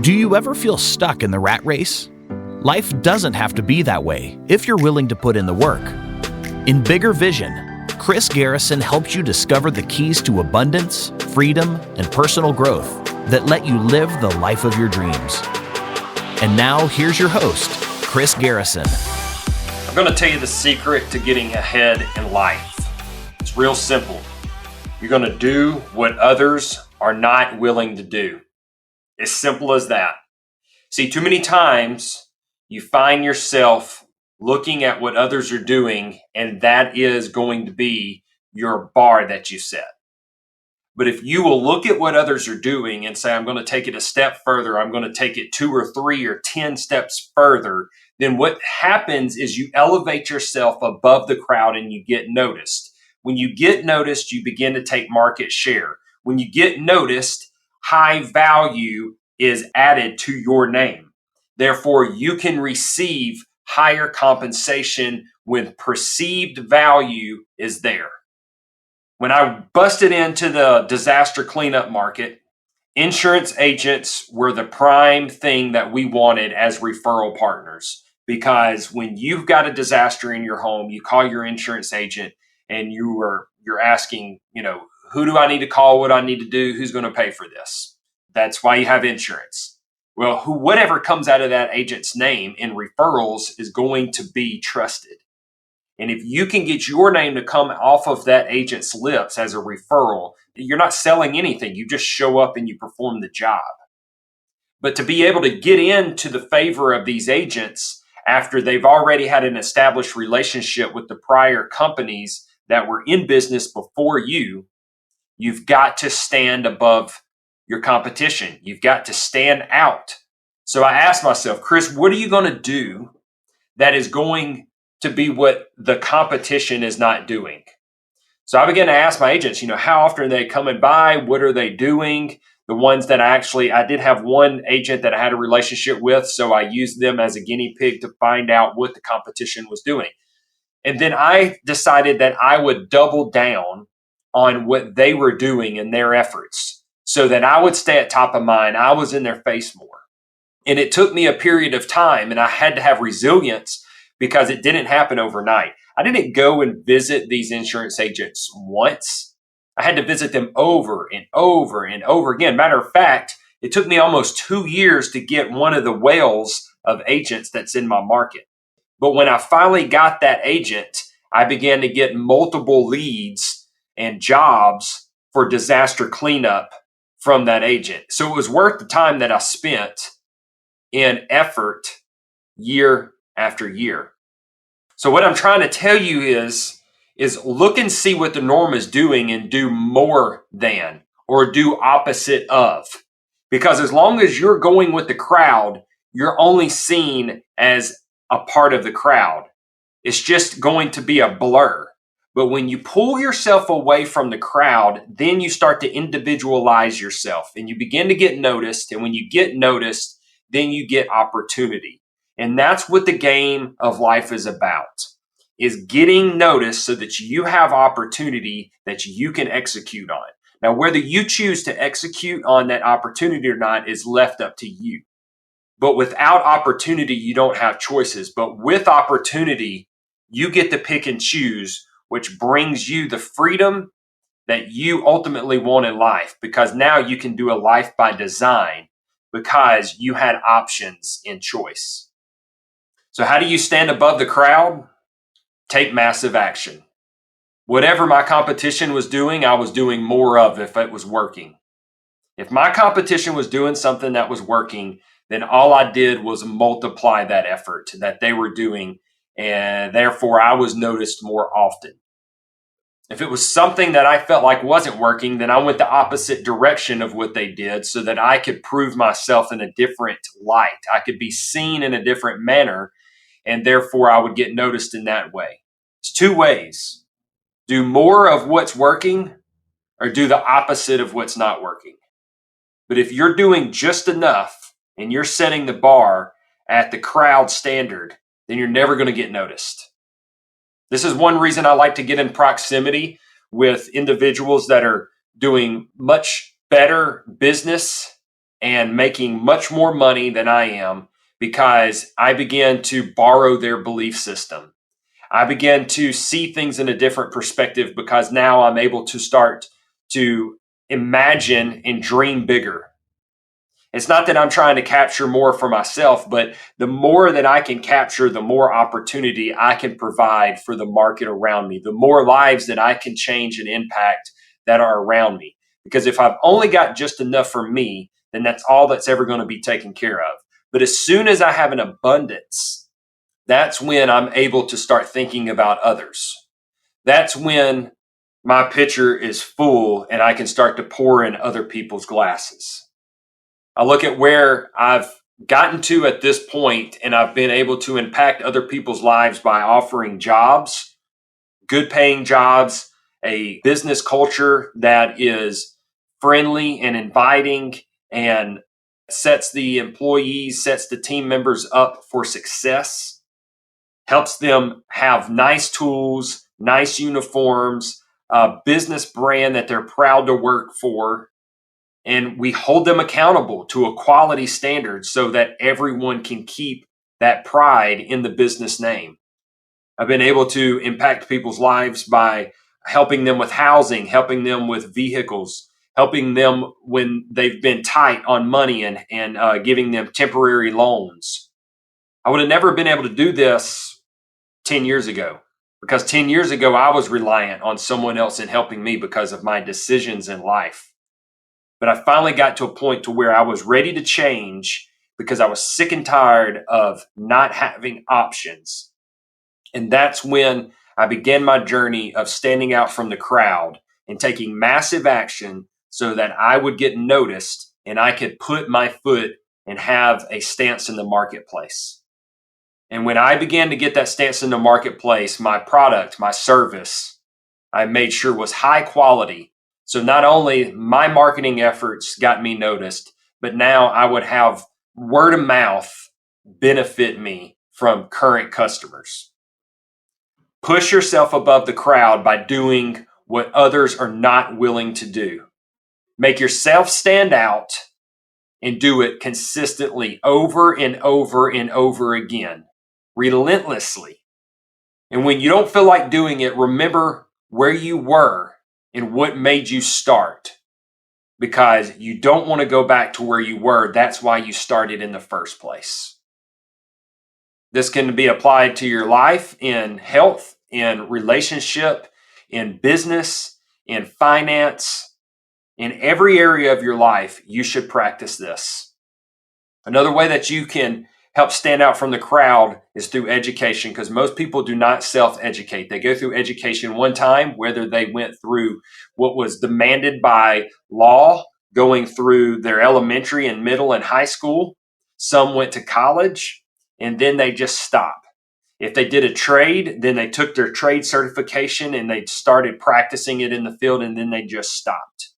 Do you ever feel stuck in the rat race? Life doesn't have to be that way if you're willing to put in the work. In Bigger Vision, Chris Garrison helps you discover the keys to abundance, freedom, and personal growth that let you live the life of your dreams. And now, here's your host, Chris Garrison. I'm going to tell you the secret to getting ahead in life. It's real simple. You're going to do what others are not willing to do. As simple as that. See, too many times you find yourself looking at what others are doing, and that is going to be your bar that you set. But if you will look at what others are doing and say, I'm going to take it a step further, I'm going to take it 2 or 3 or 10 steps further, then what happens is you elevate yourself above the crowd and you get noticed. When you get noticed, you begin to take market share. When you get noticed, high value is added to your name. Therefore, you can receive higher compensation when perceived value is there. When I busted into the disaster cleanup market, insurance agents were the prime thing that we wanted as referral partners. Because when you've got a disaster in your home, you call your insurance agent and you're asking, who do I need to call? What do I need to do? Who's going to pay for this? That's why you have insurance. Well, whatever comes out of that agent's name in referrals is going to be trusted. And if you can get your name to come off of that agent's lips as a referral, you're not selling anything. You just show up and you perform the job. But to be able to get into the favor of these agents after they've already had an established relationship with the prior companies that were in business before you, you've got to stand above your competition. You've got to stand out. So I asked myself, Chris, what are you going to do that is going to be what the competition is not doing? So I began to ask my agents, how often are they coming by? What are they doing? The ones that I did have one agent that I had a relationship with, so I used them as a guinea pig to find out what the competition was doing. And then I decided that I would double down on what they were doing in their efforts so that I would stay at top of mind. I was in their face more. And it took me a period of time, and I had to have resilience because it didn't happen overnight. I didn't go and visit these insurance agents once. I had to visit them over and over and over again. Matter of fact, it took me almost 2 years to get one of the whales of agents that's in my market. But when I finally got that agent, I began to get multiple leads and jobs for disaster cleanup from that agent. So it was worth the time that I spent in effort year after year. So what I'm trying to tell you is look and see what the norm is doing and do more than or do opposite of. Because as long as you're going with the crowd, you're only seen as a part of the crowd. It's just going to be a blur. But when you pull yourself away from the crowd, then you start to individualize yourself and you begin to get noticed. And when you get noticed, then you get opportunity. And that's what the game of life is about, is getting noticed so that you have opportunity that you can execute on. Now, whether you choose to execute on that opportunity or not is left up to you. But without opportunity, you don't have choices. But with opportunity, you get to pick and choose, which brings you the freedom that you ultimately want in life, because now you can do a life by design because you had options in choice. So how do you stand above the crowd? Take massive action. Whatever my competition was doing, I was doing more of if it was working. If my competition was doing something that was working, then all I did was multiply that effort that they were doing, and therefore I was noticed more often. If it was something that I felt like wasn't working, then I went the opposite direction of what they did so that I could prove myself in a different light. I could be seen in a different manner, and therefore I would get noticed in that way. It's 2 ways. Do more of what's working or do the opposite of what's not working. But if you're doing just enough and you're setting the bar at the crowd standard, then you're never going to get noticed. This is one reason I like to get in proximity with individuals that are doing much better business and making much more money than I am because I began to borrow their belief system. I began to see things in a different perspective because now I'm able to start to imagine and dream bigger. It's not that I'm trying to capture more for myself, but the more that I can capture, the more opportunity I can provide for the market around me, the more lives that I can change and impact that are around me. Because if I've only got just enough for me, then that's all that's ever going to be taken care of. But as soon as I have an abundance, that's when I'm able to start thinking about others. That's when my pitcher is full and I can start to pour in other people's glasses. I look at where I've gotten to at this point, and I've been able to impact other people's lives by offering jobs, good paying jobs, a business culture that is friendly and inviting and sets the employees, sets the team members up for success, helps them have nice tools, nice uniforms, a business brand that they're proud to work for. And we hold them accountable to a quality standard so that everyone can keep that pride in the business name. I've been able to impact people's lives by helping them with housing, helping them with vehicles, helping them when they've been tight on money and giving them temporary loans. I would have never been able to do this 10 years ago because 10 years ago, I was reliant on someone else in helping me because of my decisions in life. But I finally got to a point to where I was ready to change because I was sick and tired of not having options. And that's when I began my journey of standing out from the crowd and taking massive action so that I would get noticed and I could put my foot and have a stance in the marketplace. And when I began to get that stance in the marketplace, my product, my service, I made sure was high quality. So not only my marketing efforts got me noticed, but now I would have word of mouth benefit me from current customers. Push yourself above the crowd by doing what others are not willing to do. Make yourself stand out and do it consistently over and over and over again, relentlessly. And when you don't feel like doing it, remember where you were and what made you start, because you don't want to go back to where you were. That's why you started in the first place. This can be applied to your life, in health, in relationship, in business, in finance, in every area of your life. You should practice this. Another way that you can help stand out from the crowd is through education, because most people do not self-educate. They go through education one time, whether they went through what was demanded by law, going through their elementary and middle and high school. Some went to college, and then they just stop. If they did a trade, then they took their trade certification and they started practicing it in the field, and then they just stopped.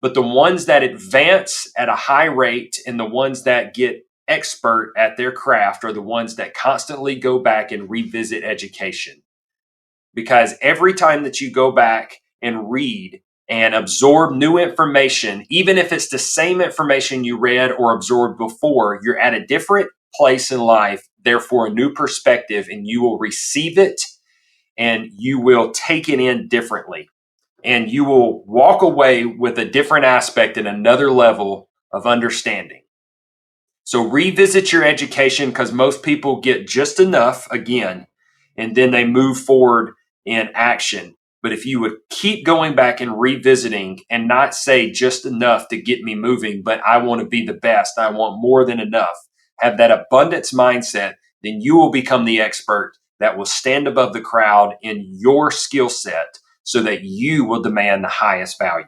But the ones that advance at a high rate and the ones that get expert at their craft are the ones that constantly go back and revisit education. Because every time that you go back and read and absorb new information, even if it's the same information you read or absorbed before, you're at a different place in life, therefore a new perspective, and you will receive it and you will take it in differently. And you will walk away with a different aspect and another level of understanding. So revisit your education, because most people get just enough again, and then they move forward in action. But if you would keep going back and revisiting and not say just enough to get me moving, but I want to be the best, I want more than enough, have that abundance mindset, then you will become the expert that will stand above the crowd in your skill set so that you will demand the highest value.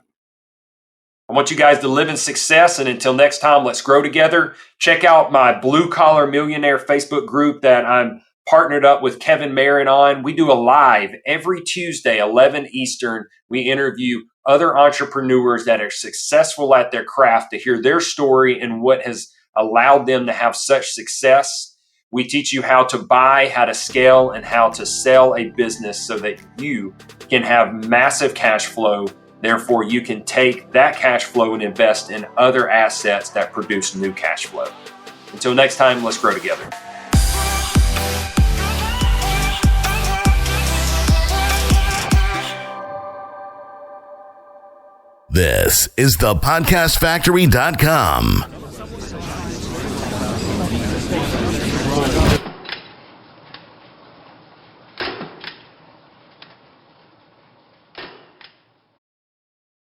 I want you guys to live in success. And until next time, let's grow together. Check out my Blue Collar Millionaire Facebook group that I'm partnered up with Kevin Marin on. We do a live every Tuesday, 11 Eastern. We interview other entrepreneurs that are successful at their craft to hear their story and what has allowed them to have such success. We teach you how to buy, how to scale, and how to sell a business so that you can have massive cash flow Therefore, you can take that cash flow and invest in other assets that produce new cash flow. Until next time, let's grow together. This is the podcastfactory.com.